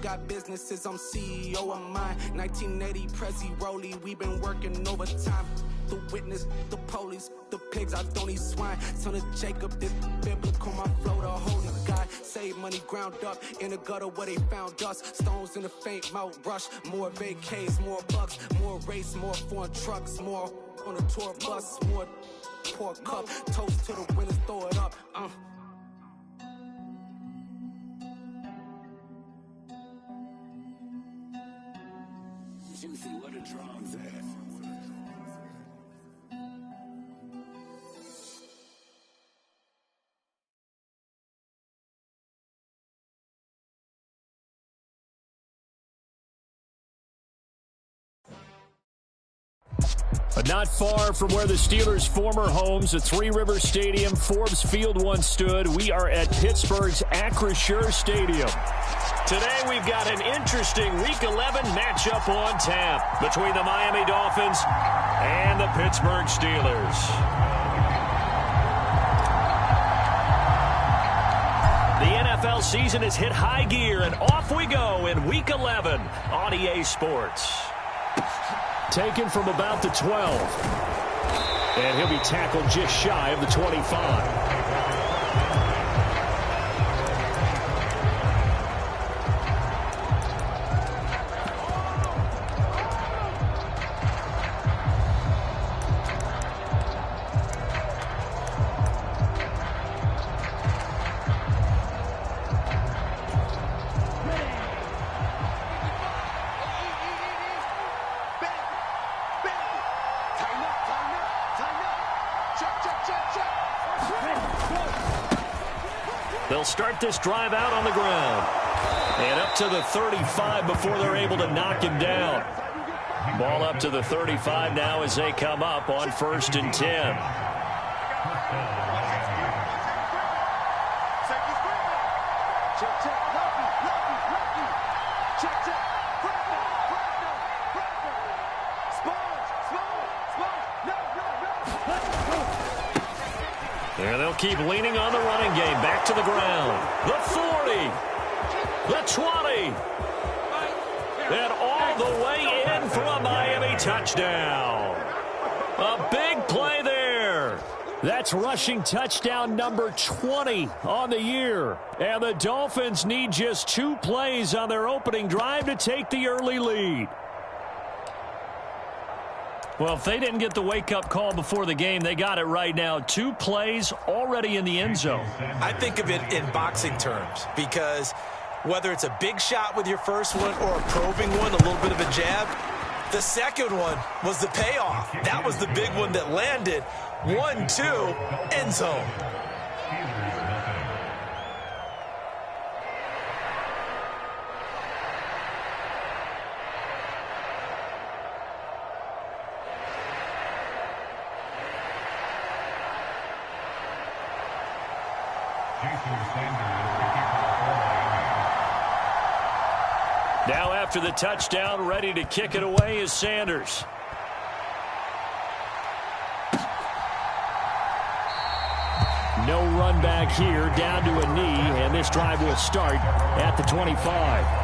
got businesses, I'm CEO of mine. 1980 Prezi Rollie, we been working overtime. The witness, the police, the pigs, I don't eat swine. Son of Jacob, this biblical, my flow, the holy God. Save money ground up in the gutter where they found us. Stones in the faint mouth rush. More vacays, more bucks, more race, more foreign trucks, more on a tour bus, more pour cup. Toast to the winners, throw it up. Juicy, what a drums at. But not far from where the Steelers' former homes, at Three Rivers Stadium, Forbes Field once stood, we are at Pittsburgh's Acrisure Stadium. Today we've got an interesting Week 11 matchup on tap between the Miami Dolphins and the Pittsburgh Steelers. The NFL season has hit high gear, and off we go in Week 11 on EA Sports. Taken from about the 12. And he'll be tackled just shy of the 25. They'll start this drive out on the ground. And up to the 35 before they're able to knock him down. Ball up to the 35 now as they come up on 1st and 10. And they'll keep leaning on the running game. Back to the ground. The 40. The 20. And all the way in for a Miami touchdown. A big play there. That's rushing touchdown number 20 on the year. And the Dolphins need just 2 plays on their opening drive to take the early lead. Well, if they didn't get the wake-up call before the game, they got it right now. 2 plays already in the end zone. I think of it in boxing terms because whether it's a big shot with your first one or a probing one, a little bit of a jab, the second one was the payoff. That was the big one that landed. 1-2, end zone. Now after the touchdown, ready to kick it away is Sanders. No run back here, down to a knee, and this drive will start at the 25.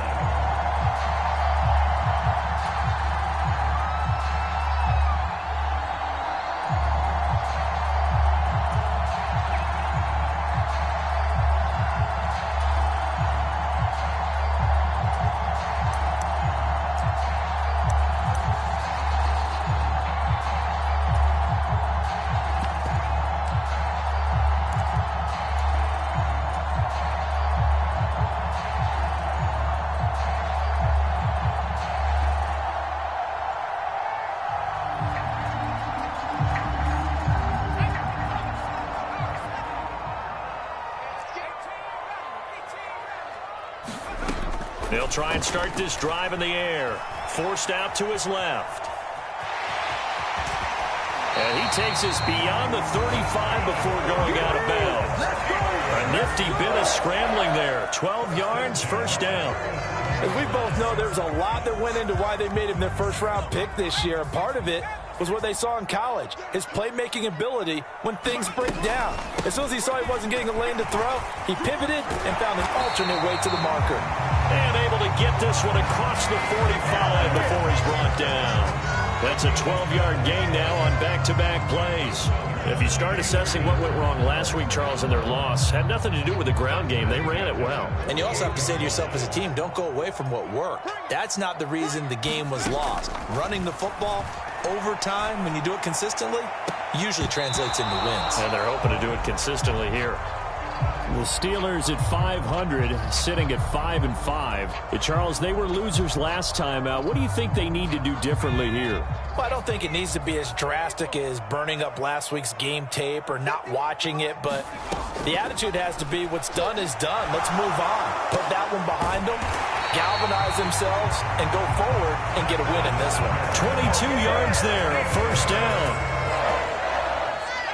They'll try and start this drive in the air. Forced out to his left. And he takes us beyond the 35 before going out of bounds. A nifty bit of scrambling there. 12 yards, first down. As we both know, there's a lot that went into why they made him their first-round pick this year. And part of it was what they saw in college, his playmaking ability when things break down. As soon as he saw he wasn't getting a lane to throw, he pivoted and found an alternate way to the marker. And able to get this one across the 45 before he's brought down. That's a 12-yard gain now on back-to-back plays. If you start assessing what went wrong last week, Charles, in their loss, had nothing to do with the ground game. They ran it well. And you also have to say to yourself as a team, don't go away from what worked. That's not the reason the game was lost. Running the football over time, when you do it consistently, usually translates into wins. And they're hoping to do it consistently here. The Steelers at 500, sitting at 5-5. Charles, they were losers last time out. What do you think they need to do differently here? Well, I don't think it needs to be as drastic as burning up last week's game tape or not watching it, but the attitude has to be what's done is done. Let's move on. Put that one behind them, galvanize themselves, and go forward and get a win in this one. 22 yards there, a first down.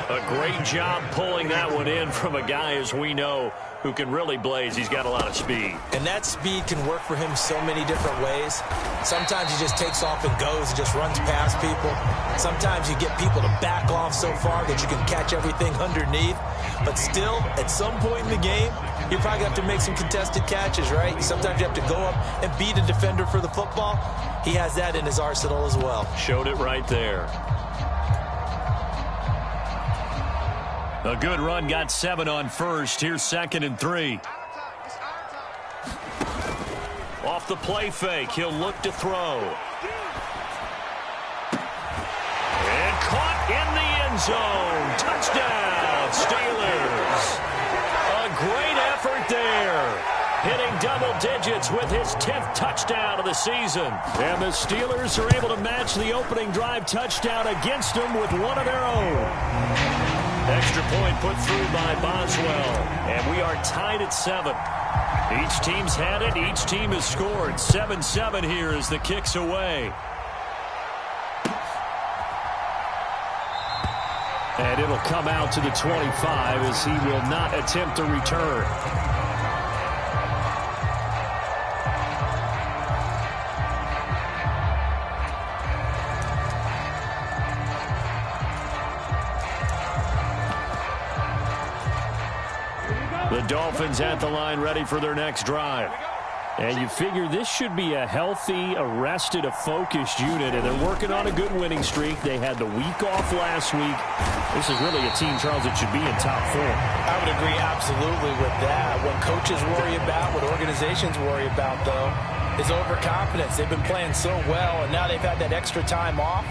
A great job pulling that one in from a guy, as we know, who can really blaze. He's got a lot of speed. And that speed can work for him so many different ways. Sometimes he just takes off and goes and just runs past people. Sometimes you get people to back off so far that you can catch everything underneath. But still, at some point in the game, you probably have to make some contested catches, right? Sometimes you have to go up and beat a defender for the football. He has that in his arsenal as well. Showed it right there. A good run, got 7 on first. Here's 2nd and 3. Off the play fake, he'll look to throw. And caught in the end zone. Touchdown, Steelers. A great effort there. Hitting double digits with his 10th touchdown of the season. And the Steelers are able to match the opening drive touchdown against them with one of their own. Extra point put through by Boswell. And we are tied at 7. Each team's had it. Each team has scored. 7-7 here as the kick's away. And it'll come out to the 25 as he will not attempt a return. The Dolphins at the line ready for their next drive. And you figure this should be a healthy, a focused unit, and they're working on a good winning streak. They had the week off last week. This is really a team, Charles, that should be in top form. I would agree absolutely with that. What coaches worry about, what organizations worry about, though, is overconfidence. They've been playing so well, and now they've had that extra time off.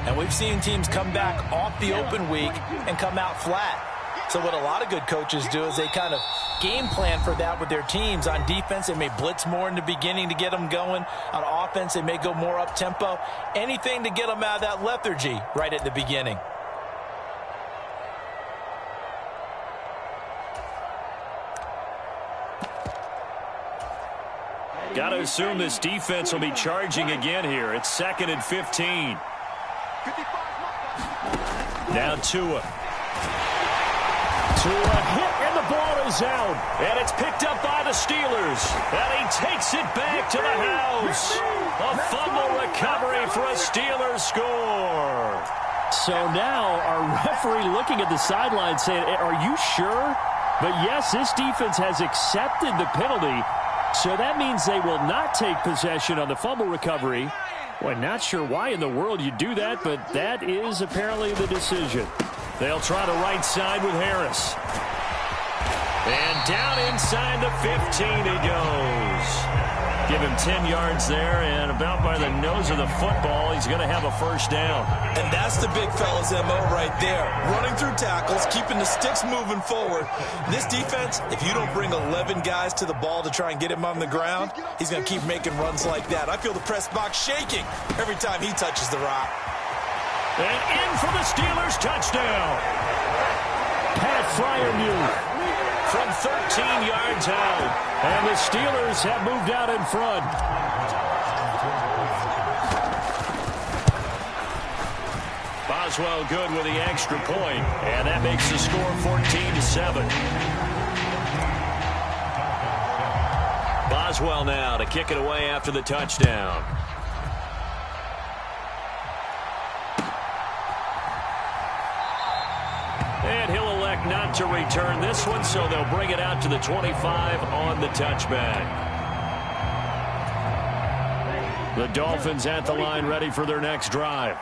And we've seen teams come back off the open week and come out flat. So what a lot of good coaches do is they kind of game plan for that with their teams. On defense, they may blitz more in the beginning to get them going. On offense, they may go more up-tempo. Anything to get them out of that lethargy right at the beginning. Got to assume this defense will be charging again here. It's 2nd and 15. Now Tua. Tua hit, and the ball is out. And it's picked up by the Steelers. And he takes it back to the house. A fumble recovery for a Steelers score. So now our referee looking at the sideline saying, are you sure? But yes, this defense has accepted the penalty. So that means they will not take possession on the fumble recovery. Well, not sure why in the world you do that, but that is apparently the decision. They'll try the right side with Harris. And down inside the 15 he goes. Give him 10 yards there, and about by the nose of the football, he's going to have a first down. And that's the big fella's MO right there. Running through tackles, keeping the sticks moving forward. This defense, if you don't bring 11 guys to the ball to try and get him on the ground, he's going to keep making runs like that. I feel the press box shaking every time he touches the rock. And in for the Steelers touchdown. Pat Freiermuth from 13 yards out. And the Steelers have moved out in front. Boswell good with the extra point. And that makes the score 14-7. Boswell now to kick it away after the touchdown. And he'll elect not to return this one, so they'll bring it out to the 25 on the touchback. The Dolphins at the line ready for their next drive.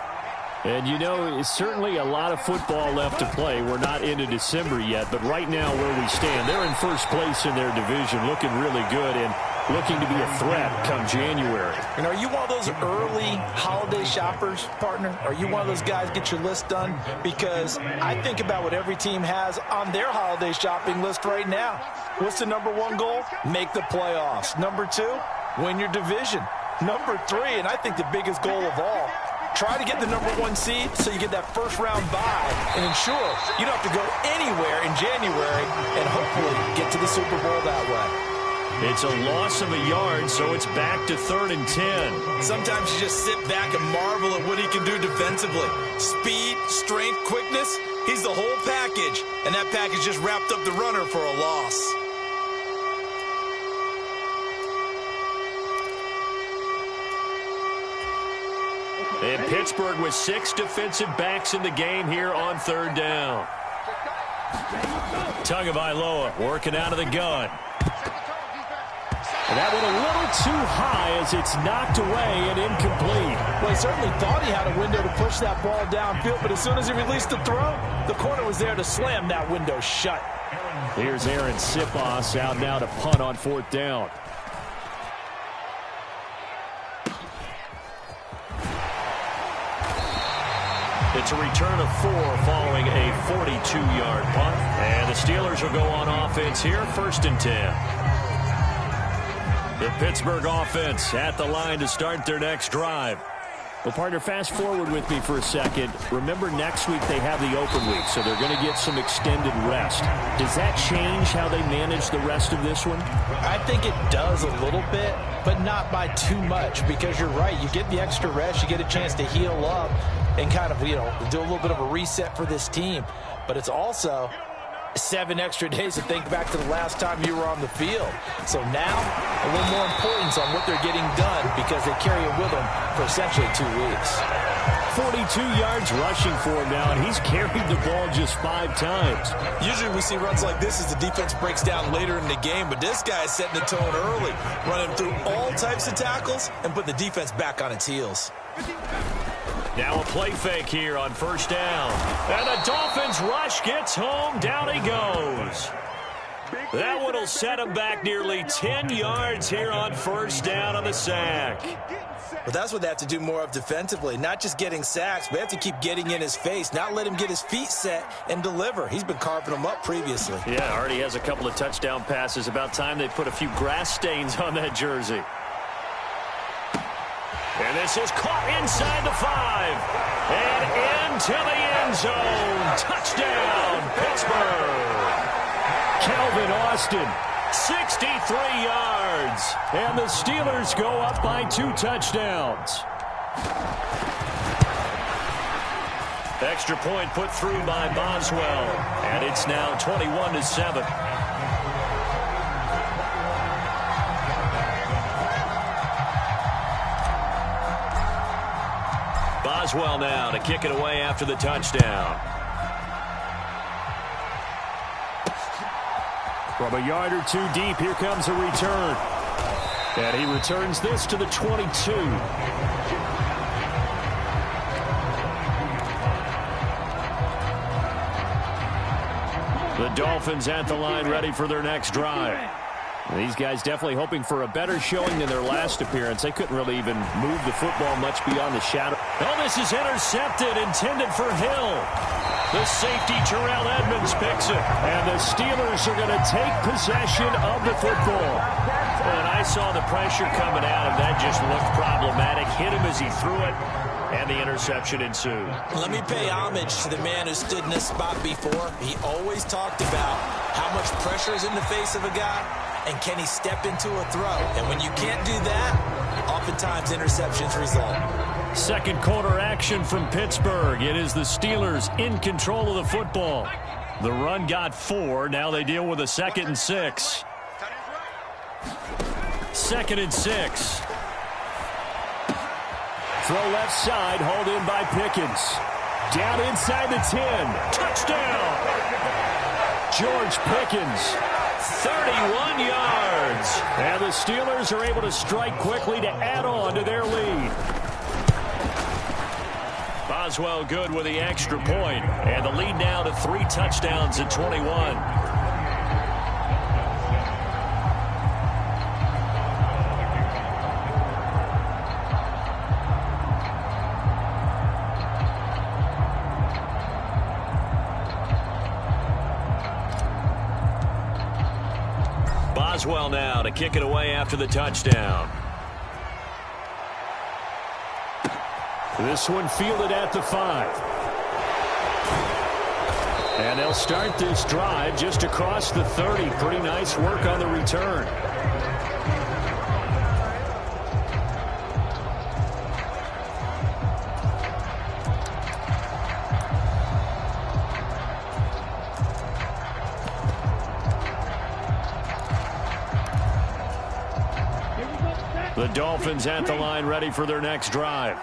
And, you know, certainly a lot of football left to play. We're not into December yet, but right now where we stand, they're in first place in their division, looking really good and looking to be a threat come January. And are you one of those early holiday shoppers, partner? Are you one of those guys get your list done? Because I think about what every team has on their holiday shopping list right now. What's the number one goal? Make the playoffs. Number two, win your division. Number three, and I think the biggest goal of all, try to get the number one seed so you get that first round bye and ensure you don't have to go anywhere in January and hopefully get to the Super Bowl that way. It's a loss of a yard, so it's back to 3rd and 10. Sometimes you just sit back and marvel at what he can do defensively. Speed, strength, quickness, he's the whole package, and that package just wrapped up the runner for a loss. And Pittsburgh with 6 defensive backs in the game here on 3rd down. Tagovailoa working out of the gun. And that went a little too high as it's knocked away and incomplete. Well, he certainly thought he had a window to push that ball downfield, but as soon as he released the throw, the corner was there to slam that window shut. Here's Aaron Sipos out now to punt on 4th down. It's a return of 4 following a 42-yard punt. And the Steelers will go on offense here, 1st and 10. The Pittsburgh offense at the line to start their next drive. Well, partner, fast forward with me for a second. Remember, next week they have the open week, so they're going to get some extended rest. Does that change how they manage the rest of this one? I think it does a little bit, but not by too much, because you're right. You get the extra rest. You get a chance to heal up and kind of, you know, do a little bit of a reset for this team. But it's also 7 extra days to think back to the last time you were on the field. So now, a little more importance on what they're getting done because they carry it with them for essentially 2 weeks. 42 yards rushing for him now, and he's carried the ball just 5 times. Usually we see runs like this as the defense breaks down later in the game, but this guy is setting the tone early, running through all types of tackles and putting the defense back on its heels. Now a play fake here on 1st down. And the Dolphins rush gets home. Down he goes. That one will set him back nearly 10 yards here on 1st down on the sack. But that's what they have to do more of defensively. Not just getting sacks, but they have to keep getting in his face, not let him get his feet set and deliver. He's been carving them up previously. Yeah, already has a couple of touchdown passes. About time they put a few grass stains on that jersey. And this is caught inside the 5. And into the end zone. Touchdown, Pittsburgh. Calvin Austin, 63 yards. And the Steelers go up by 2 touchdowns. Extra point put through by Boswell. And it's now 21-7. Boswell now to kick it away after the touchdown. From a yard or 2 deep, here comes a return. And he returns this to the 22. The Dolphins at the line ready for their next drive. These guys definitely hoping for a better showing than their last appearance. They couldn't really even move the football much beyond the shadow. Oh, this is intercepted, intended for Hill. The safety, Terrell Edmonds, picks it. And the Steelers are going to take possession of the football. And I saw the pressure coming at him. That just looked problematic. Hit him as he threw it. And the interception ensued. Let me pay homage to the man who stood in this spot before. He always talked about how much pressure is in the face of a guy. And can he step into a throw? And when you can't do that, oftentimes interceptions result. Second quarter action from Pittsburgh. It is the Steelers in control of the football. The run got 4. Now they deal with a 2nd and 6. 2nd and 6. Throw left side, hauled in by Pickens. Down inside the 10. Touchdown! George Pickens, 31 yards. And the Steelers are able to strike quickly to add on to their lead. Boswell good with the extra point. And the lead now to 3 touchdowns at 21. Boswell now to kick it away after the touchdown. This one fielded at the 5. And they'll start this drive just across the 30. Pretty nice work on the return. The Dolphins at the line ready for their next drive.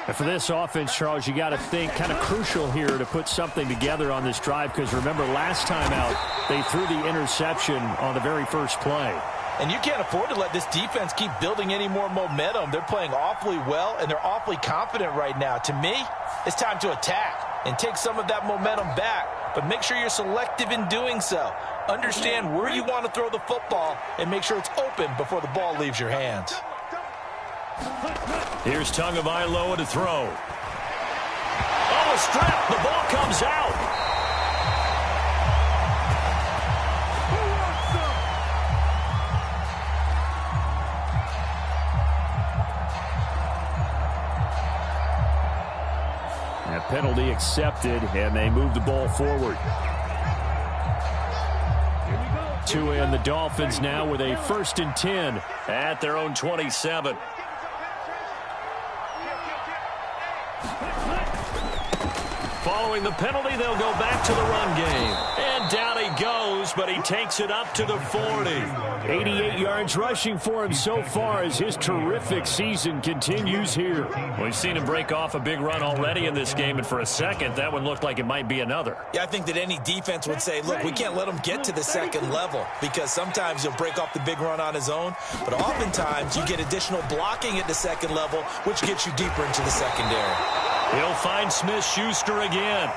And for this offense, Charles, you got to think kind of crucial here to put something together on this drive, because remember last time out they threw the interception on the very first play. And you can't afford to let this defense keep building any more momentum. They're playing awfully well, and they're awfully confident right now. To me, it's time to attack and take some of that momentum back, but make sure you're selective in doing so. Understand where you want to throw the football and make sure it's open before the ball leaves your hands. Here's Tagovailoa to throw. Oh, a strip. The ball comes out. A penalty accepted, and they move the ball forward. Tua and the Dolphins now with a 1st and 10 at their own 27. Following the penalty, they'll go back to the run game. And down he goes, but he takes it up to the 40. 88 yards rushing for him so far as his terrific season continues here. We've seen him break off a big run already in this game, and for a second, that one looked like it might be another. Yeah, I think that any defense would say, look, we can't let him get to the second level, because sometimes he'll break off the big run on his own, but oftentimes you get additional blocking at the second level, which gets you deeper into the secondary. He'll find Smith-Schuster again.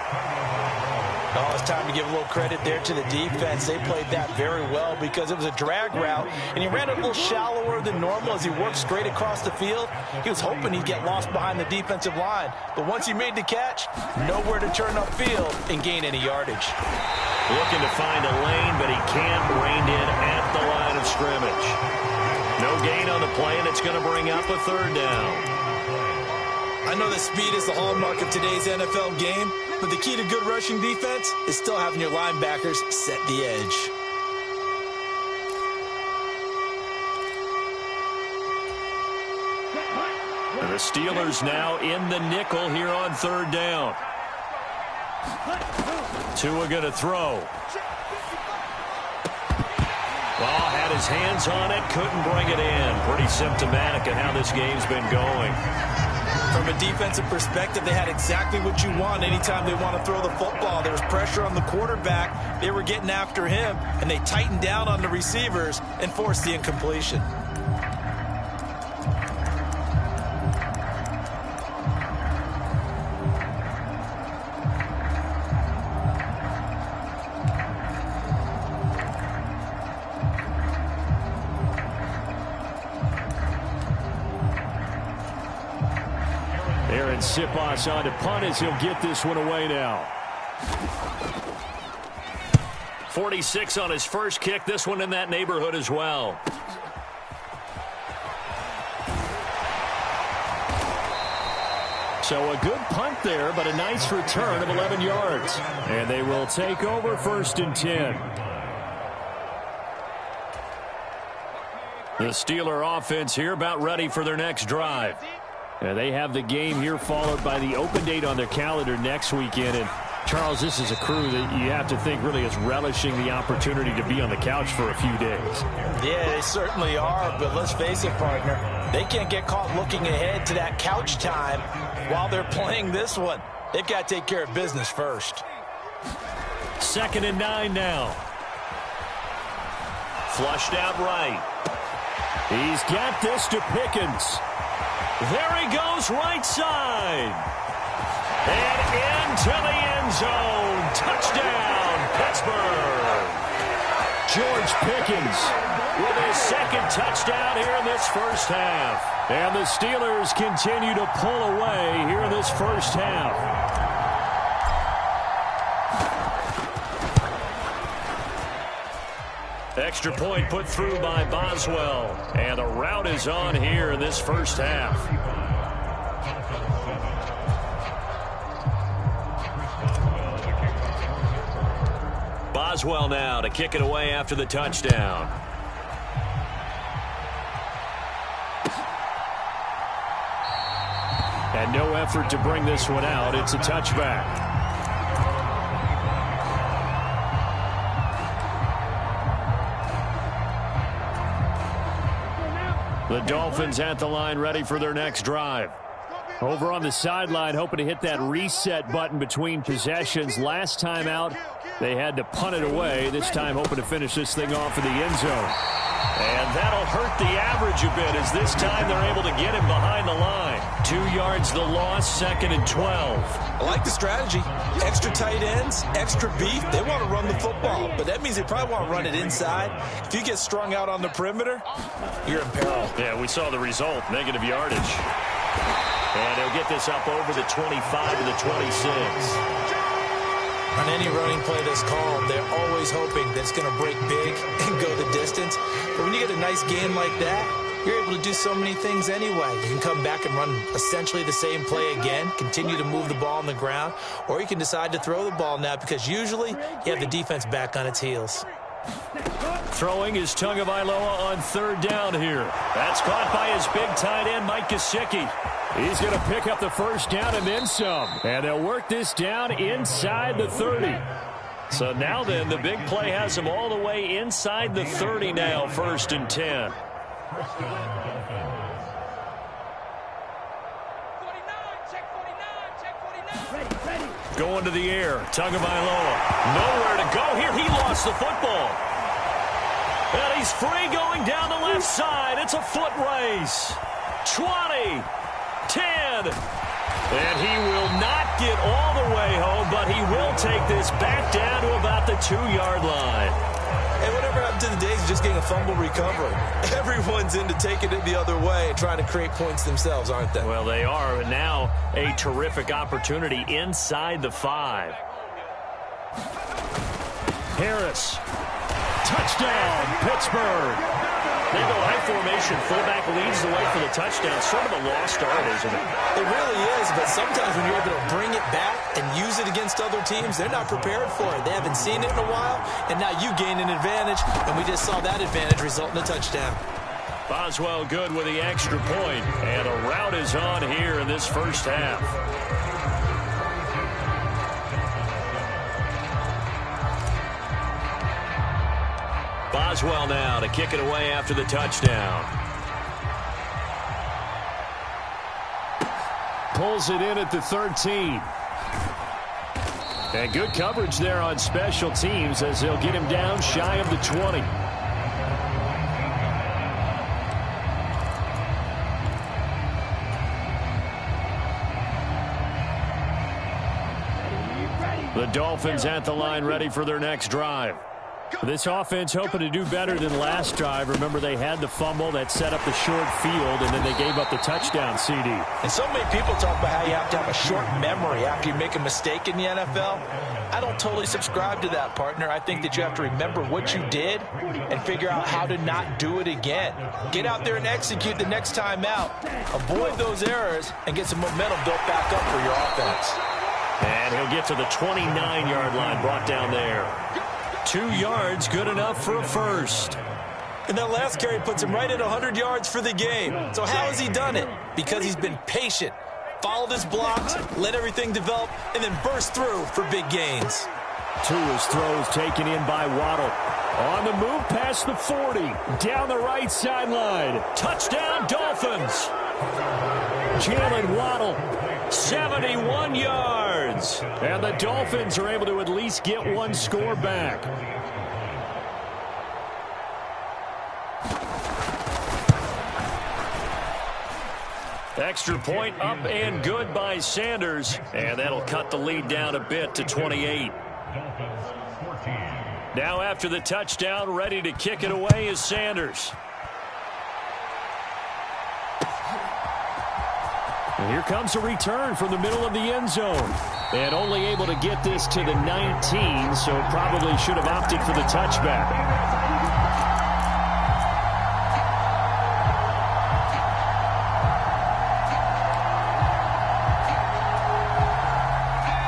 Oh, it's time to give a little credit there to the defense. They played that very well because it was a drag route, and he ran it a little shallower than normal as he worked straight across the field. He was hoping he'd get lost behind the defensive line, but once he made the catch, nowhere to turn upfield and gain any yardage. Looking to find a lane, but he can't. Reined in at the line of scrimmage. No gain on the play, and it's going to bring up a 3rd down. I know that speed is the hallmark of today's NFL game, but the key to good rushing defense is still having your linebackers set the edge. And the Steelers now in the nickel here on 3rd down. Tua going to throw. Ball had his hands on it, couldn't bring it in. Pretty symptomatic of how this game's been going. From a defensive perspective, they had exactly what you want anytime they want to throw the football. There was pressure on the quarterback. They were getting after him, and they tightened down on the receivers and forced the incompletion. Aaron Siposs on to punt as he'll get this one away now. 46 on his first kick. This one in that neighborhood as well. So a good punt there, but a nice return of 11 yards. And they will take over 1st and 10. The Steeler offense here about ready for their next drive. And they have the game here followed by the open date on their calendar next weekend. And Charles, this is a crew that you have to think really is relishing the opportunity to be on the couch for a few days. Yeah, they certainly are, but let's face it, partner. They can't get caught looking ahead to that couch time while they're playing this one. They've got to take care of business first. 2nd and 9 now. Flushed out right. He's got this to Pickens. There he goes right side. And into the end zone. Touchdown, Pittsburgh. George Pickens with his 2nd touchdown here in this first half. And the Steelers continue to pull away here in this first half. Extra point put through by Boswell. And the route is on here in this first half. Boswell now to kick it away after the touchdown. And no effort to bring this one out. It's a touchback. The Dolphins at the line ready for their next drive. Over on the sideline, hoping to hit that reset button between possessions. Last time out, they had to punt it away. This time, hoping to finish this thing off in the end zone. And that'll hurt the average a bit, as this time they're able to get him behind the line. 2 yards the loss, 2nd and 12. I like the strategy. Extra tight ends, extra beef. They want to run the football, but that means they probably want to run it inside. If you get strung out on the perimeter, you're in peril. Yeah, we saw the result, negative yardage. And he'll get this up over the 25 to the 26. On any running play that's called, they're always hoping that it's going to break big and go the distance. But when you get a nice gain like that, you're able to do so many things anyway. You can come back and run essentially the same play again, continue to move the ball on the ground, or you can decide to throw the ball now because usually you have the defense back on its heels. Throwing is Tagovailoa on 3rd down here. That's caught by his big tight end, Mike Gesicki. He's going to pick up the first down and then some. And they'll work this down inside the 30. So now then, the big play has him all the way inside the 30 now, 1st and 10. Going to the air, Tagovailoa. Nowhere to go here. He lost the football. And he's free going down the left side. It's a foot race. 20, 10. And he will not get all the way home, but he will take this back down to about the 2-yard line. And whatever happened to the days of just getting a fumble recovery? Everyone's into taking it the other way and trying to create points themselves, aren't they? Well, they are. And now a terrific opportunity inside the 5. Harris. Touchdown, Pittsburgh. They go high formation. Fullback leads the way for the touchdown. Sort of a lost art, isn't it? It really is, but sometimes when you're able to bring it back and use it against other teams, they're not prepared for it. They haven't seen it in a while, and now you gain an advantage, and we just saw that advantage result in a touchdown. Boswell good with the extra point, and a route is on here in this first half. Boswell now to kick it away after the touchdown. Pulls it in at the 13. And good coverage there on special teams as they'll get him down shy of the 20. The Dolphins at the line ready for their next drive. This offense hoping to do better than last drive. Remember, they had the fumble that set up the short field, and then they gave up the touchdown CD. And so many people talk about how you have to have a short memory after you make a mistake in the NFL. I don't totally subscribe to that, partner. I think that you have to remember what you did and figure out how to not do it again. Get out there and execute the next time out. Avoid those errors and get some momentum built back up for your offense. And he'll get to the 29-yard line, brought down there. 2 yards, good enough for a first. And that last carry puts him right at 100 yards for the game. So how has he done it? Because he's been patient, followed his blocks, let everything develop, and then burst through for big gains. Tua's throws taken in by Waddle. On the move past the 40, down the right sideline. Touchdown, Dolphins. Jalen Waddle 71 yards. And the Dolphins are able to at least get one score back. Extra point up and good by Sanders. And that'll cut the lead down a bit to 28. Now after the touchdown, ready to kick it away is Sanders. And here comes a return from the middle of the end zone. And only able to get this to the 19, so probably should have opted for the touchback.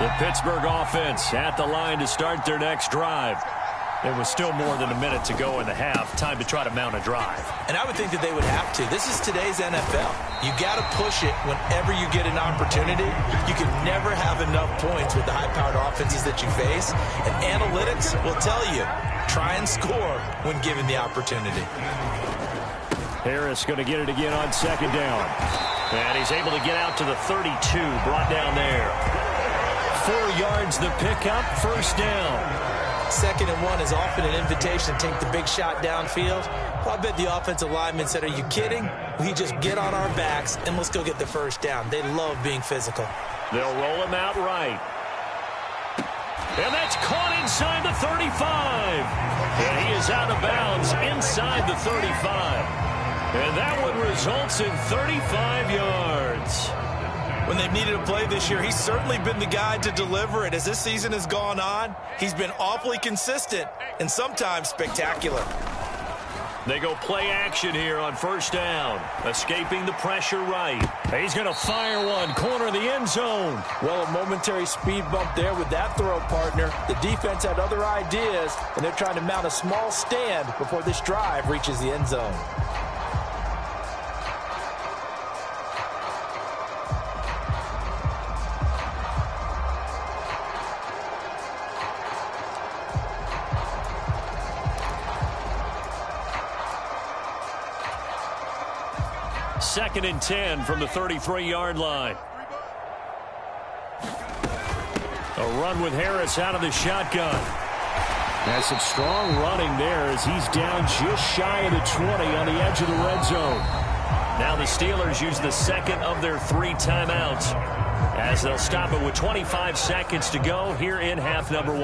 The Pittsburgh offense at the line to start their next drive. There was still more than a minute to go in the half. Time to try to mount a drive. And I would think that they would have to. This is today's NFL. You got to push it whenever you get an opportunity. You can never have enough points with the high-powered offenses that you face. And analytics will tell you, try and score when given the opportunity. Harris going to get it again on second down. And he's able to get out to the 32, brought down there. 4 yards the pickup, first down. 2nd and 1 is often an invitation to take the big shot downfield. Well, I bet the offensive lineman said, are you kidding? We just get on our backs and let's go get the first down. They love being physical. They'll roll him out right. And that's caught inside the 35. And he is out of bounds inside the 35. And that one results in 35 yards. When they've needed a play this year, he's certainly been the guy to deliver it. As this season has gone on, he's been awfully consistent and sometimes spectacular. They go play action here on first down. Escaping the pressure right. He's going to fire one. Corner of the end zone. Well, a momentary speed bump there with that throw, partner. The defense had other ideas, and they're trying to mount a small stand before this drive reaches the end zone. Second and 10 from the 33-yard line. A run with Harris out of the shotgun. Has some strong running there as he's down just shy of the 20 on the edge of the red zone. Now the Steelers use the second of their 3 timeouts as they'll stop it with 25 seconds to go here in half number 1.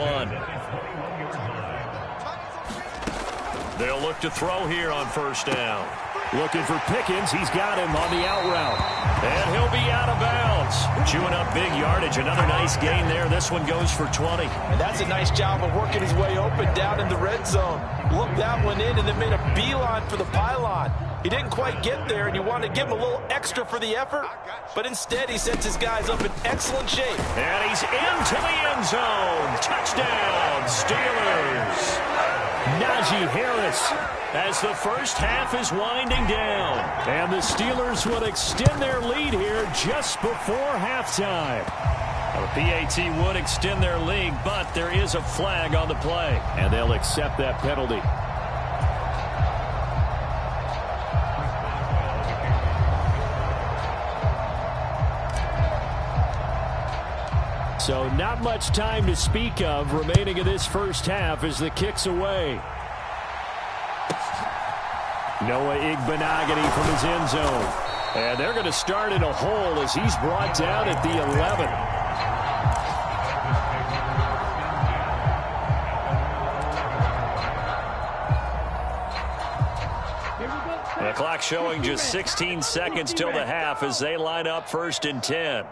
They'll look to throw here on first down. Looking for Pickens. He's got him on the out route. And he'll be out of bounds. Chewing up big yardage. Another nice gain there. This one goes for 20. And that's a nice job of working his way open down in the red zone. Looked that one in and then made a beeline for the pylon. He didn't quite get there, and you wanted to give him a little extra for the effort. But instead, he sets his guys up in excellent shape. And he's into the end zone. Touchdown, Steelers. Najee Harris as the first half is winding down. And the Steelers will extend their lead here just before halftime. The PAT would extend their lead, but there is a flag on the play. And they'll accept that penalty. So not much time to speak of remaining in this first half as the kick's away. Noah Igbenogany from his end zone. And they're going to start in a hole as he's brought down at the 11. The clock showing just 16 seconds till the half as they line up first and 10.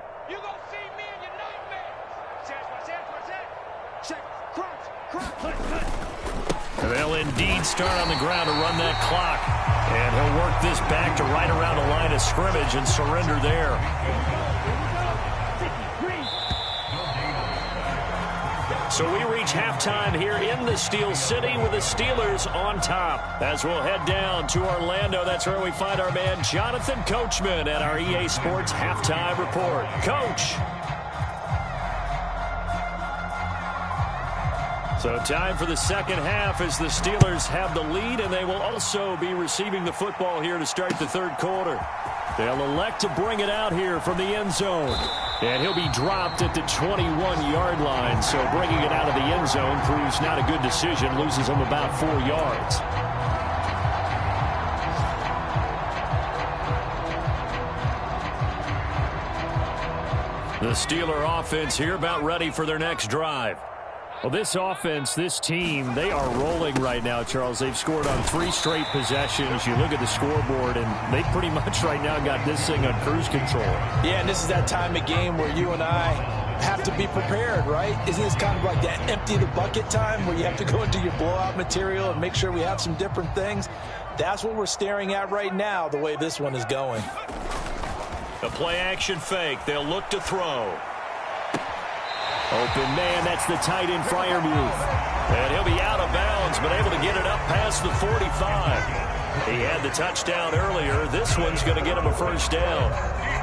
They'll indeed start on the ground to run that clock. And he'll work this back to right around the line of scrimmage and surrender there. So we reach halftime here in the Steel City with the Steelers on top. As we'll head down to Orlando, that's where we find our man Jonathan Coachman at our EA Sports Halftime Report. Coach. So time for the second half as the Steelers have the lead, and they will also be receiving the football here to start the third quarter. They'll elect to bring it out here from the end zone. And he'll be dropped at the 21-yard line. So bringing it out of the end zone proves not a good decision. Loses him about 4 yards. The Steeler offense here about ready for their next drive. Well, this offense, this team, they are rolling right now, Charles. They've scored on 3 straight possessions. You look at the scoreboard, and they pretty much right now got this thing on cruise control. Yeah, and this is that time of game where you and I have to be prepared, right? Isn't this kind of like that empty the bucket time where you have to go into your blowout material and make sure we have some different things? That's what we're staring at right now, the way this one is going. A play-action fake. They'll look to throw. Open man, that's the tight end Freiermuth. And he'll be out of bounds, but able to get it up past the 45. He had the touchdown earlier. This one's going to get him a first down.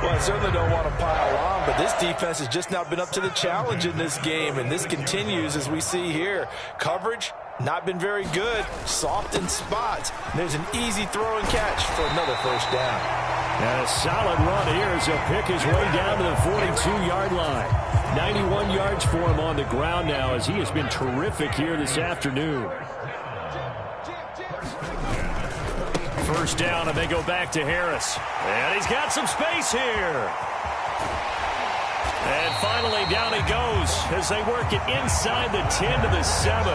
Well, I certainly don't want to pile on, but this defense has just not been up to the challenge in this game, and this continues as we see here. Coverage, not been very good. Soft in spots. There's an easy throw and catch for another first down. And a solid run here as he'll pick his way down to the 42-yard line. 91 yards for him on the ground now as he has been terrific here this afternoon. First down, and they go back to Harris. And he's got some space here. And finally, down he goes as they work it inside the 10 to the 7.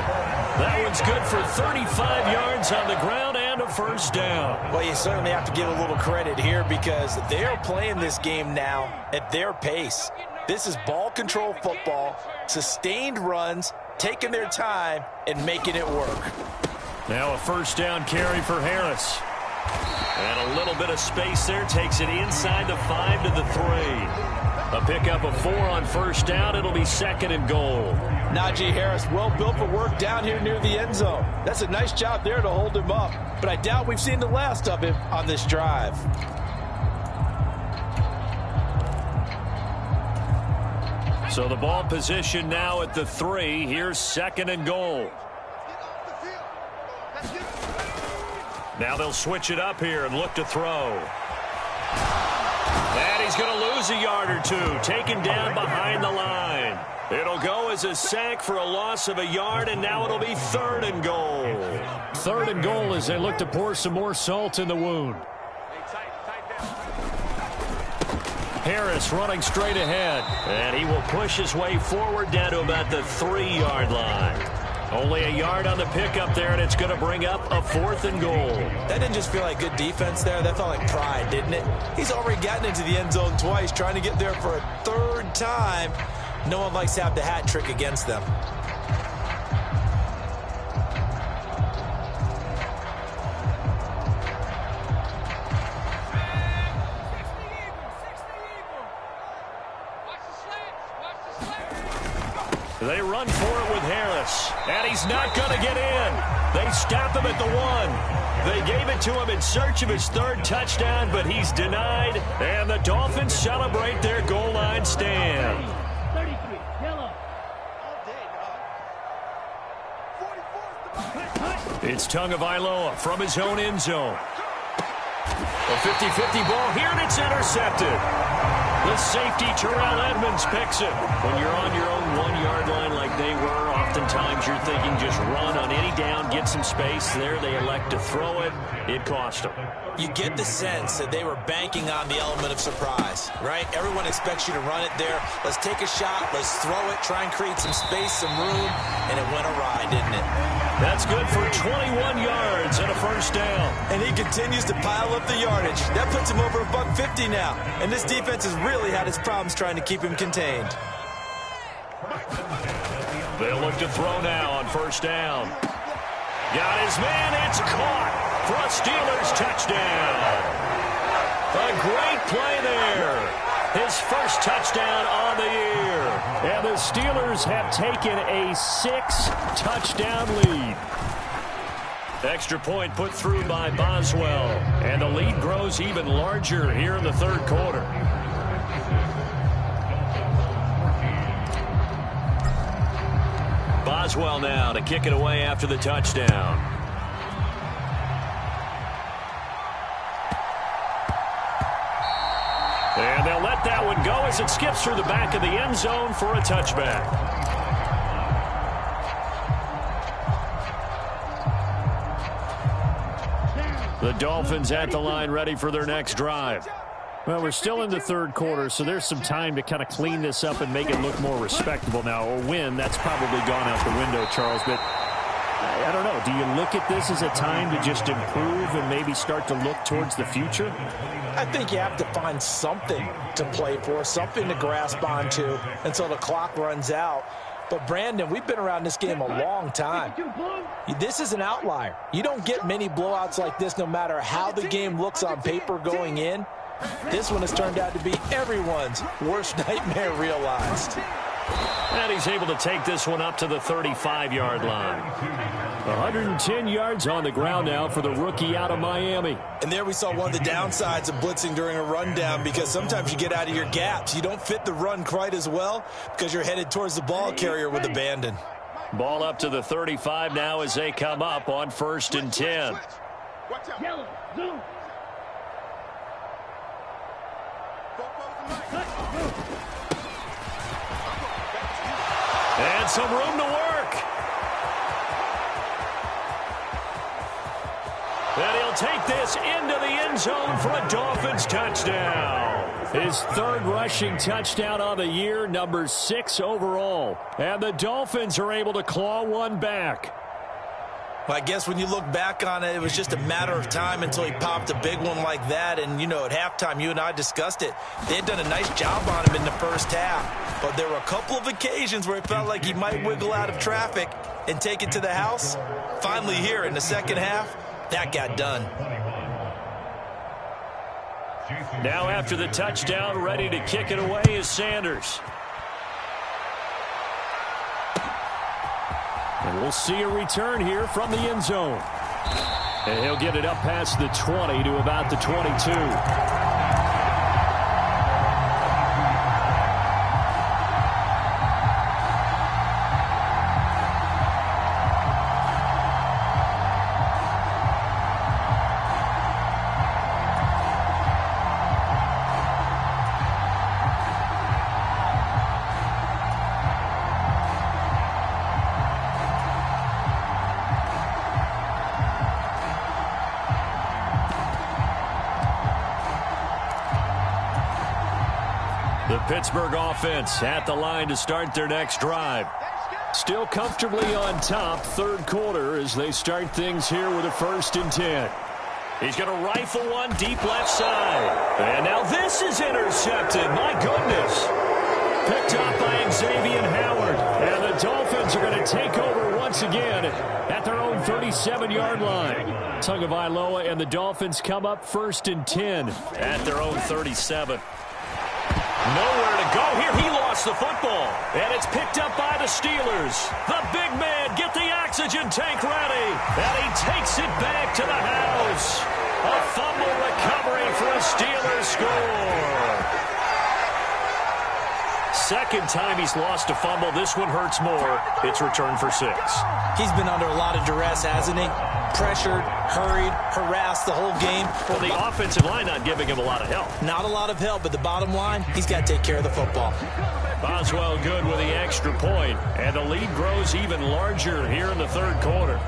That one's good for 35 yards on the ground and a first down. Well, you certainly have to give a little credit here because they are playing this game now at their pace. This is ball control football, sustained runs, taking their time and making it work. Now a first down carry for Harris. And a little bit of space there takes it inside the 5 to the 3. A pickup of 4 on first down. It'll be 2nd and goal. Najee Harris, well built for work down here near the end zone. That's a nice job there to hold him up. But I doubt we've seen the last of him on this drive. So the ball position now at the 3. Here's 2nd and goal. Now they'll switch it up here and look to throw. And he's going to lose a yard or 2. Taken down behind the line. It'll go as a sack for a loss of a yard, and now it'll be 3rd and goal. 3rd and goal as they look to pour some more salt in the wound. Harris running straight ahead, and he will push his way forward down to about the 3-yard line. Only a yard on the pickup there, and it's going to bring up a 4th and goal. That didn't just feel like good defense there. That felt like pride, didn't it? He's already gotten into the end zone twice, trying to get there for a 3rd time. No one likes to have the hat trick against them. They run for it with Harris, and he's not going to get in. They stop him at the 1. They gave it to him in search of his 3rd touchdown, but he's denied, and the Dolphins celebrate their goal line stand. It's Tagovailoa from his own end zone. A 50-50 ball here, and it's intercepted. The safety, Terrell Edmonds, picks it. When you're on your own 1-yard line like they were, oftentimes you're thinking just run on any down, get some space. There they elect to throw it. It cost them. You get the sense that they were banking on the element of surprise, right? Everyone expects you to run it there. Let's take a shot. Let's throw it. Try and create some space, some room. And it went awry, didn't it? That's good for 21 yards and a first down. And he continues to pile up the yardage. That puts him over $150 now. And this defense has really had its problems trying to keep him contained. They'll look to throw now on first down. Got his man. It's caught for a Steelers touchdown. A great play there. His first touchdown on the year. And the Steelers have taken a 6-touchdown lead. Extra point put through by Boswell. And the lead grows even larger here in the 3rd quarter. Boswell now to kick it away after the touchdown. And they'll let that one go as it skips through the back of the end zone for a touchback. The Dolphins at the line ready for their next drive. Well, we're still in the third quarter, so there's some time to kind of clean this up and make it look more respectable now. A win, that's probably gone out the window, Charles. But I don't know. Do you look at this as a time to just improve and maybe start to look towards the future? I think you have to find something to play for, something to grasp onto until the clock runs out. But, Brandon, we've been around this game a long time. This is an outlier. You don't get many blowouts like this no matter how the game looks on paper going in. This one has turned out to be everyone's worst nightmare realized. And he's able to take this one up to the 35-yard line. 110 yards on the ground now for the rookie out of Miami. And there we saw one of the downsides of blitzing during a rundown, because sometimes you get out of your gaps. You don't fit the run quite as well because you're headed towards the ball carrier with abandon. Ball up to the 35 now as they come up on 1st and 10. Yellow, zoom. And some room to work. And he'll take this into the end zone for a Dolphins touchdown. His third rushing touchdown on the year, number 6 overall. And the Dolphins are able to claw one back. Well, I guess when you look back on it, it was just a matter of time until he popped a big one like that. And, you know, at halftime, you and I discussed it. They had done a nice job on him in the first half. But there were a couple of occasions where it felt like he might wiggle out of traffic and take it to the house. Finally here in the second half, that got done. Now after the touchdown, ready to kick it away is Sanders. And we'll see a return here from the end zone. And he'll get it up past the 20 to about the 22. The Pittsburgh offense at the line to start their next drive. Still comfortably on top, third quarter, as they start things here with a 1st and 10. He's going to rifle one deep left side. And now this is intercepted. My goodness. Picked up by Xavier Howard. And the Dolphins are going to take over once again at their own 37-yard line. Tagovailoa and the Dolphins come up 1st and 10 at their own 37. Nowhere to go here. He lost the football. And it's picked up by the Steelers. The big man, get the oxygen tank ready. And he takes it back to the house. A fumble recovery for a Steelers score. Second time he's lost a fumble. This one hurts more. It's returned for 6. He's been under a lot of duress, hasn't he? Pressured, hurried, harassed the whole game. Well, the offensive line not giving him a lot of help. Not a lot of help, but the bottom line, he's got to take care of the football. Boswell good with the extra point, and the lead grows even larger here in the third quarter.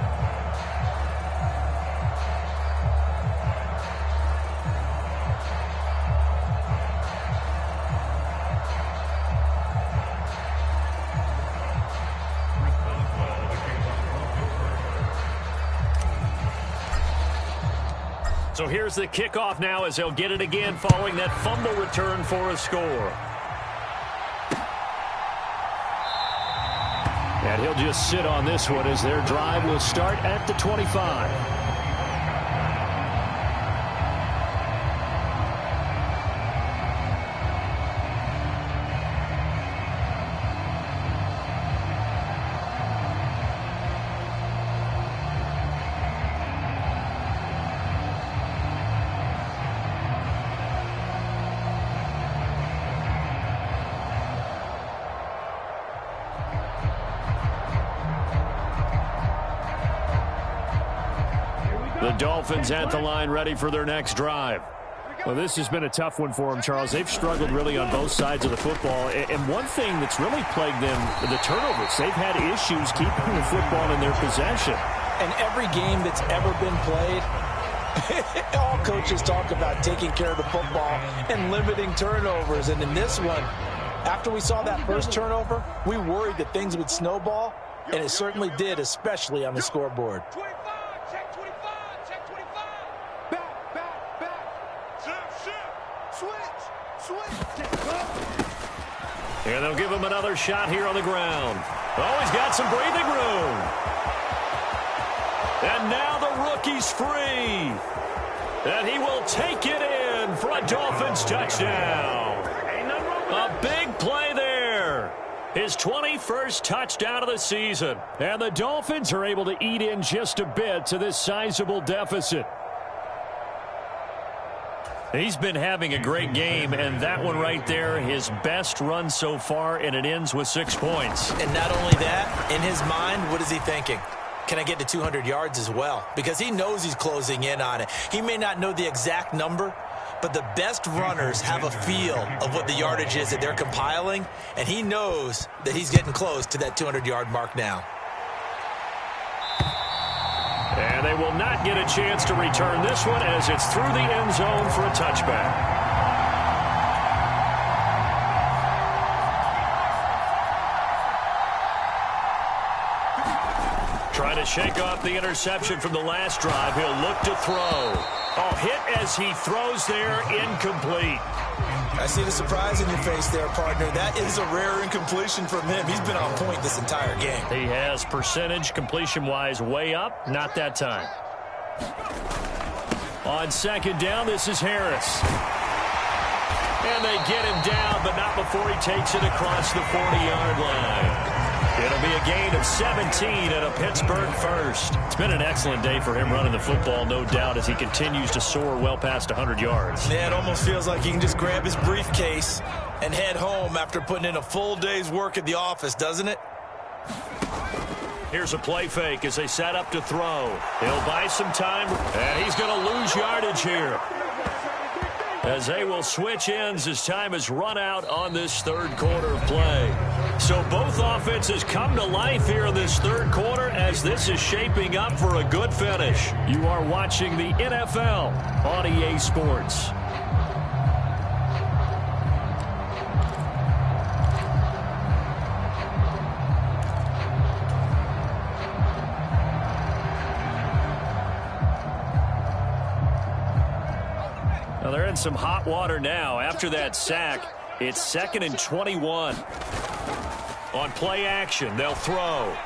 So here's the kickoff now as they'll get it again following that fumble return for a score. And he'll just sit on this one as their drive will start at the 25. The Dolphins at the line ready for their next drive. Well, this has been a tough one for them, Charles. They've struggled really on both sides of the football. And one thing that's really plagued them, the turnovers. They've had issues keeping the football in their possession. And every game that's ever been played, all coaches talk about taking care of the football and limiting turnovers. And in this one, after we saw that first turnover, we worried that things would snowball, and it certainly did, especially on the scoreboard. 25, check 25, check 25. Back. Switch. And they'll give him another shot here on the ground. Oh, he's got some breathing room. And now the rookie's free. And he will take it in for a Dolphins touchdown. A big play there. His 21st touchdown of the season. And the Dolphins are able to eat in just a bit to this sizable deficit. He's been having a great game, and that one right there, his best run so far, and it ends with 6 points. And not only that, in his mind, what is he thinking? Can I get to 200 yards as well? Because he knows he's closing in on it. He may not know the exact number, but the best runners have a feel of what the yardage is that they're compiling, and he knows that he's getting close to that 200-yard mark now. And they will not get a chance to return this one as it's through the end zone for a touchback. Trying to shake off the interception from the last drive. He'll look to throw. Oh, hit as he throws there, incomplete. I see the surprise in your face there, partner. That is a rare incompletion from him. He's been on point this entire game. He has percentage completion-wise way up. Not that time. On second down, this is Harris. And they get him down, but not before he takes it across the 40-yard line. It'll be a gain of 17 and a Pittsburgh first. It's been an excellent day for him running the football, no doubt, as he continues to soar well past 100 yards. Yeah, it almost feels like he can just grab his briefcase and head home after putting in a full day's work at the office, doesn't it? Here's a play fake as they set up to throw. He'll buy some time, and he's going to lose yardage here, as they will switch ends as time has run out on this third quarter of play. So both offenses come to life here in this third quarter as this is shaping up for a good finish. You are watching the NFL on EA Sports. Now they're in some hot water now. After that sack, it's 2nd and 21. On play action, they'll throw.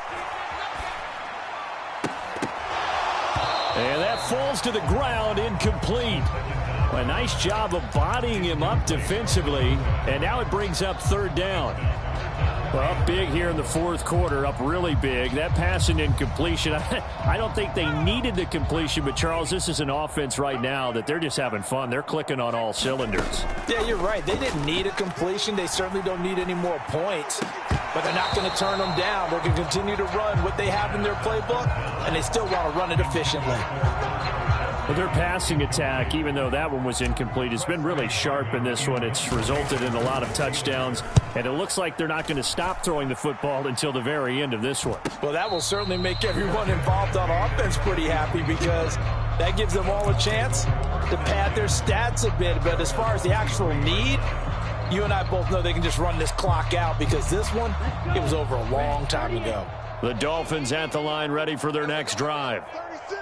And that falls to the ground, incomplete. A nice job of bodying him up defensively, and now it brings up third down. Well, up big here in the fourth quarter, up really big. That pass and incompletion, I don't think they needed the completion, but Charles, this is an offense right now that they're just having fun. They're clicking on all cylinders. Yeah, you're right. They didn't need a completion. They certainly don't need any more points, but they're not going to turn them down. They're going to continue to run what they have in their playbook, and they still want to run it efficiently. Well, their passing attack, even though that one was incomplete, has been really sharp in this one. It's resulted in a lot of touchdowns, and it looks like they're not going to stop throwing the football until the very end of this one. Well, that will certainly make everyone involved on offense pretty happy because that gives them all a chance to pad their stats a bit. But as far as the actual need, you and I both know they can just run this clock out because this one, it was over a long time ago. The Dolphins at the line ready for their next drive.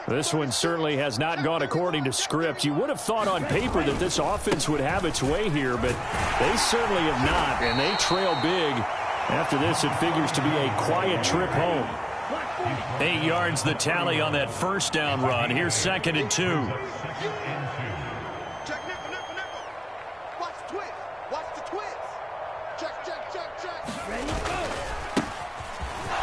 This one certainly has not gone according to script. You would have thought on paper that this offense would have its way here, but they certainly have not, and they trail big. After this, it figures to be a quiet trip home. 8 yards the tally on that first down run. Here's 2nd and 2. Check nickel. Watch the twist. Watch the twist. Check. Ready, go.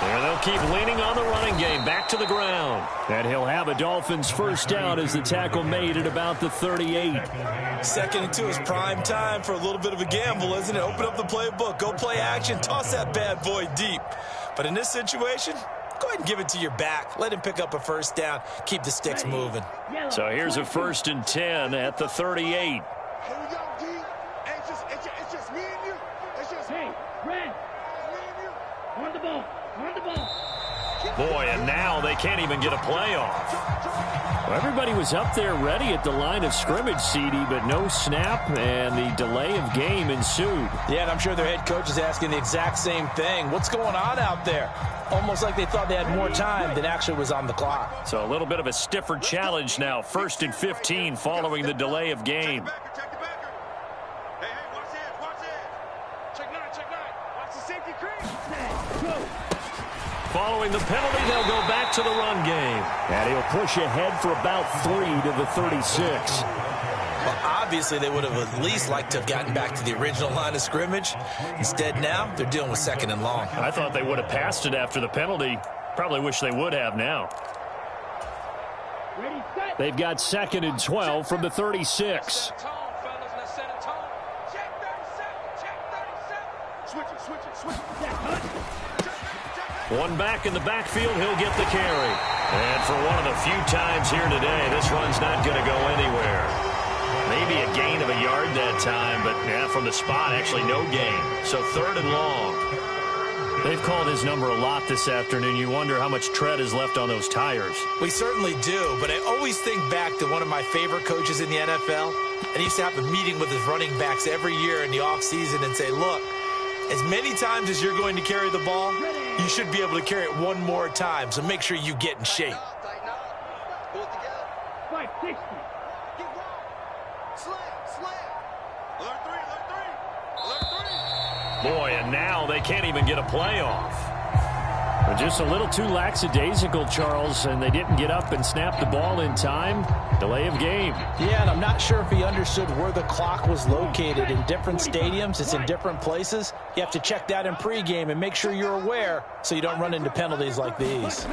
And they'll keep leaning on the running game. Back to the ground. And he'll have a Dolphins first down as the tackle made at about the 38. 2nd and 2 is prime time for a little bit of a gamble, isn't it? Open up the playbook. Go play action. Toss that bad boy deep. But in this situation, go ahead and give it to your back. Let him pick up a first down. Keep the sticks moving. So here's a 1st and 10 at the 38. Here we go, D. It's just me and you. It's just Hey, Red. it's me and you. On the ball. On the ball. Boy, and now they can't even get a playoff. Well, everybody was up there ready at the line of scrimmage, CD, but no snap, and the delay of game ensued. Yeah, and I'm sure their head coach is asking the exact same thing. What's going on out there? Almost like they thought they had more time than actually was on the clock. So a little bit of a stiffer challenge now. 1st and 15 following the delay of game. Check the backer. Hey, watch this. Check nine. Watch the safety crease. Following the penalty, they'll go back to the run game. And he'll push ahead for about 3 to the 36. Well, obviously, they would have at least liked to have gotten back to the original line of scrimmage. Instead, now, they're dealing with 2nd and long. I thought they would have passed it after the penalty. Probably wish they would have now. Ready, set. They've got 2nd and 12 from the 36. Check 37. Switch it. One back in the backfield, he'll get the carry. And for one of the few times here today, this run's not going to go anywhere. Maybe a gain of a yard that time, but yeah, from the spot, actually no gain. So 3rd and long. They've called his number a lot this afternoon. You wonder how much tread is left on those tires. We certainly do, but I always think back to one of my favorite coaches in the NFL. And he used to have a meeting with his running backs every year in the offseason and say, look, as many times as you're going to carry the ball, you should be able to carry it one more time, so make sure you get in shape. 560. Slam. Alert three. Boy, and now they can't even get a playoff. But just a little too lackadaisical, Charles, and they didn't get up and snap the ball in time. Delay of game. Yeah, and I'm not sure if he understood where the clock was located. In different stadiums, it's in different places. You have to check that in pregame and make sure you're aware so you don't run into penalties like these.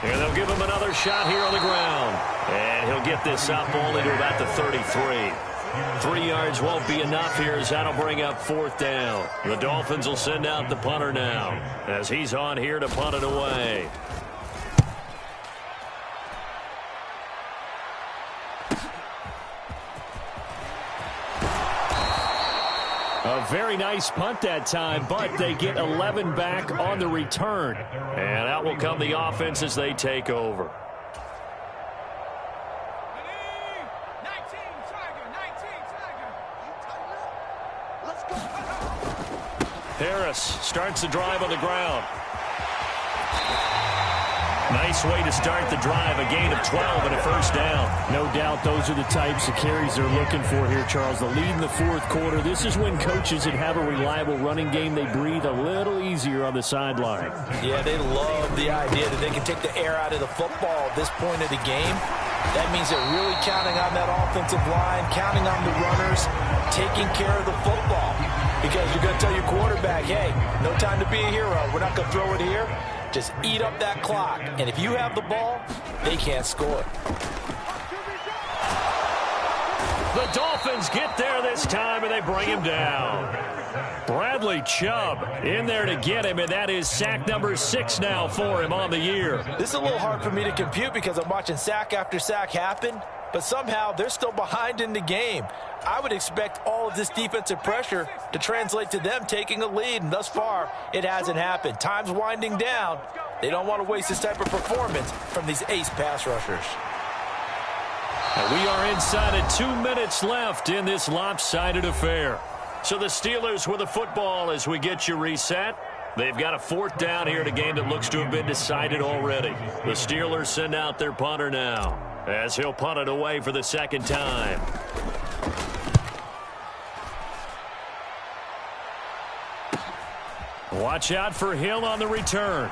And they'll give him another shot here on the ground. And he'll get this up only to about the 33. 3 yards won't be enough here as that'll bring up 4th down. The Dolphins will send out the punter now as he's on here to punt it away. A very nice punt that time, but they get 11 back on the return. And out will come the offense as they take over. Harris starts the drive on the ground. Nice way to start the drive, a gain of 12 and a 1st down. No doubt those are the types of carries they're looking for here, Charles. The lead in the 4th quarter. This is when coaches that have a reliable running game, they breathe a little easier on the sideline. Yeah, they love the idea that they can take the air out of the football at this point of the game. That means they're really counting on that offensive line, counting on the runners, taking care of the football. Because you're going to tell your quarterback, hey, no time to be a hero. We're not going to throw it here. Just eat up that clock. And if you have the ball, they can't score. The Dolphins get there this time, and they bring him down. Bradley Chubb in there to get him, and that is sack number 6 now for him on the year. This is a little hard for me to compute because I'm watching sack after sack happen, but somehow they're still behind in the game. I would expect all of this defensive pressure to translate to them taking a lead, and thus far, it hasn't happened. Time's winding down. They don't want to waste this type of performance from these ace pass rushers. And we are inside of 2 minutes left in this lopsided affair. So the Steelers with the football as we get you reset. They've got a 4th down here in a game that looks to have been decided already. The Steelers send out their punter now as he'll punt it away for the 2nd time. Watch out for Hill on the return.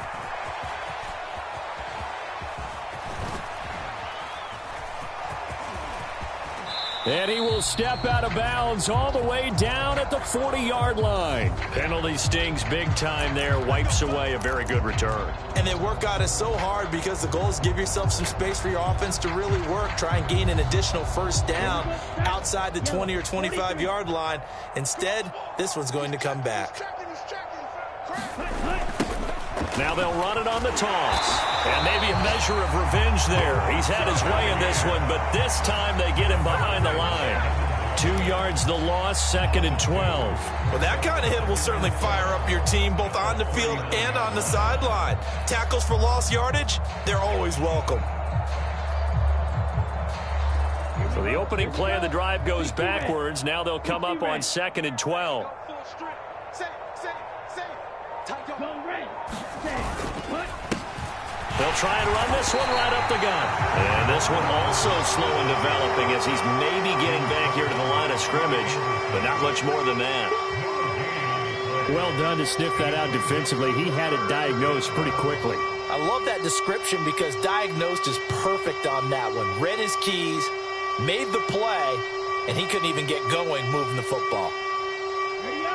And he will step out of bounds all the way down at the 40-yard line. Penalty stings big time there, wipes away a very good return. And they work out it so hard because the goal is give yourself some space for your offense to really work. Try and gain an additional 1st down outside the 20 or 25-yard line. Instead, this one's going to come back. Now they'll run it on the toss. And maybe a measure of revenge there. He's had his way in this one, but this time they get him behind the line. yards, the loss, 2nd and 12. Well, that kind of hit will certainly fire up your team both on the field and on the sideline. Tackles for lost yardage, they're always welcome. So the opening play of the drive goes backwards. Now they'll come up on 2nd and 12. They'll try and run this one right up the gut. And this one also slow in developing as he's maybe getting back here to the line of scrimmage, but not much more than that. Well done to sniff that out defensively. He had it diagnosed pretty quickly. I love that description because diagnosed is perfect on that one. Read his keys, made the play, and he couldn't even get going moving the football.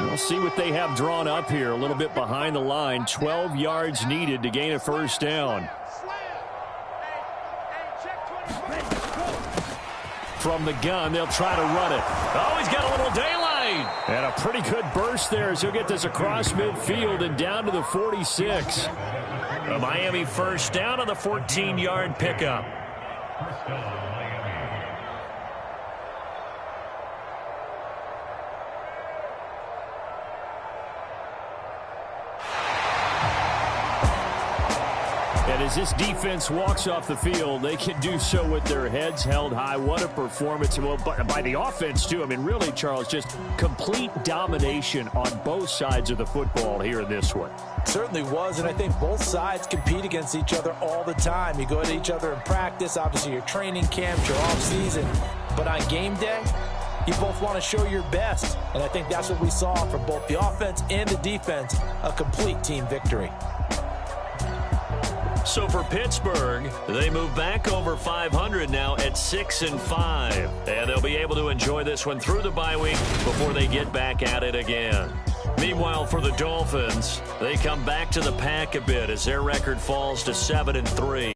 We'll see what they have drawn up here. A little bit behind the line. 12 yards needed to gain a first down. From the gun, they'll try to run it. Oh, he's got a little daylight. And a pretty good burst there as he'll get this across midfield and down to the 46. A Miami first down on the 14-yard pickup. And as this defense walks off the field, they can do so with their heads held high. What a performance. Well, by the offense, too. I mean, really, Charles, just complete domination on both sides of the football here in this one. Certainly was, and I think both sides compete against each other all the time. You go at each other in practice, obviously your training camps, your off-season. But on game day, you both want to show your best. And I think that's what we saw from both the offense and the defense, a complete team victory. So for Pittsburgh, they move back over 500 now at 6-5. And they'll be able to enjoy this one through the bye week before they get back at it again. Meanwhile, for the Dolphins, they come back to the pack a bit as their record falls to 7-3.